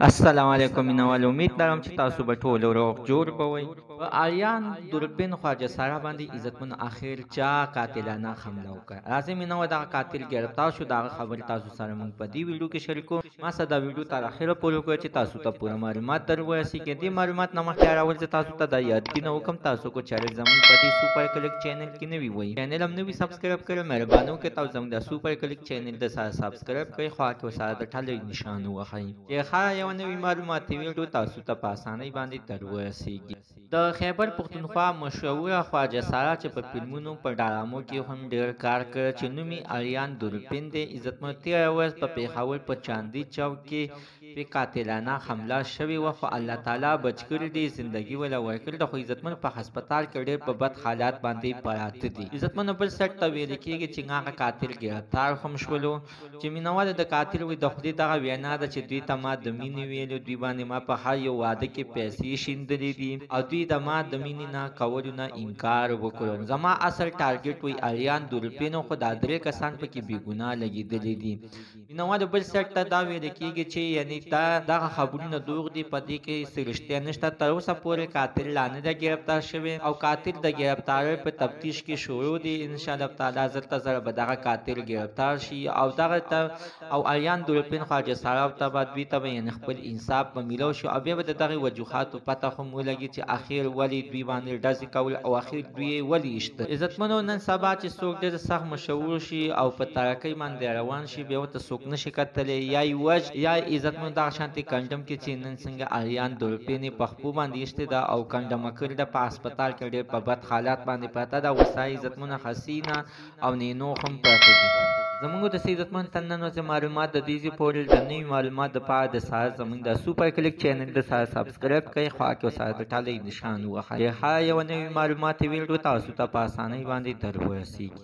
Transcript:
السلام علیکم مینوال امید لرم چې تاسو به ټول روغ جوړ بوئ. په آریان دوربین خواجه سارا باندې عزتمن اخر چا قاتلانه حمله وکړه. راځئ مینوال دغه قاتل ګرفتار شو، دغه خبر تاسو سره موږ په دې ویډیو کې شریکو. ما سره دا ویډیو تر اخره پورې وګورئ چې تاسو ته پوره معلومات در ورسیږي. دې معلومات نه مخکې راول زه تاسو ته دا یادونه وکړم، تاسو کو چینل زموږ په دې سوپر کلیک چینل کې نوي وئ، چینل هم نوي سبسکرایب کړئ. مهرباني وکړئ تاسو زموږ د سوپر کلیک چینل د سره سبسکرایب کړئ، خوا کې ورسره د ټلۍ نشان ووهئ چې هر یو نوي معلوماتي ویډیو تاسو ته په اسانۍ باندې در ورسیږي. د خیبر پښتونخوا مشهوره خواجه سارا چې په فلمونو په ډرامو کې هم ډېر کار کړی چې نوم یې آریان دوربین دی، عزتمن تېره ورځ په پېښور په چاندي چوک کې پې قاتلانه حمله شوې وه، خو الله تعالی بچ کړي دي، زندګي وله ورکړې ده. خو عزتمن په هسپتال کې ډېر په بد حالات باندې پراته دي. عزتمنو بل سټ ته ویل کېږي چې هغه قاتل ګرفتار هم شولو چې مینوال د قاتل وي د خدای دغه وینا ده چې دوی ته ما د مینې ویلو، دوی باندې ما په هر یو واده کې پیسې شیندلې دي او دوی د ما د مینې نه کولو نه انکار وکړو. زما اصل ټارګټ وي آریان دوربین، خو دا درې کسان پکې بې ګناه لګېدلي دي. مینوال بل سټ ته دا ویل کېږي چې یعنی دغه خبرونه دروغ دي، په دې کې څه رښتیا نشته. تر اوسه پورې قاتل لا نه دی ګرفتار شوی او قاتل د ګرفتارۍ په تفتیش کې شروع دي. انشاءالله تعالی زر ته زر به دغه قاتل ګرفتار شي او دغه ته او آریان دوربین خواجه سارا ته به دوی ته به یعنې خپل انصاف به میلاو شي او بیا به د دغې وجوهاتو پته هم ولګي چې اخر ولې دوی باندې ډزې کول او اخر دوی یې ولې ایسته. عزتمنو نن سبا چې څوک ډېر سخت مشهور شي او په ترقۍ باندې روان شي، بیا ورته څوک نشي کتلی، یا یې وج یا عزتمنو دغه شانتې کنډم کې چې نن څنګه آریان دوربین یې په خپو باندې ایستې ده او کنډمه کړې ده، په هسپتال کې ډېر په بد حالات باندې پرته ده. وسایل عزتمنه حسینه او نینو هم پراته دي. زموږ د عزتمن تن نن ورځې معلومات د دې پورې د نوي معلومات دپاره د سهار زموږ د سوپر کلیک چینل د سره سبسکرایب کړئ، خوا کې ورسره د ټلۍ نشان ووهئ چې هر یوه نوي معلوماتي ویډیو تاسو ته په اسانۍ باندې در ورسیږي.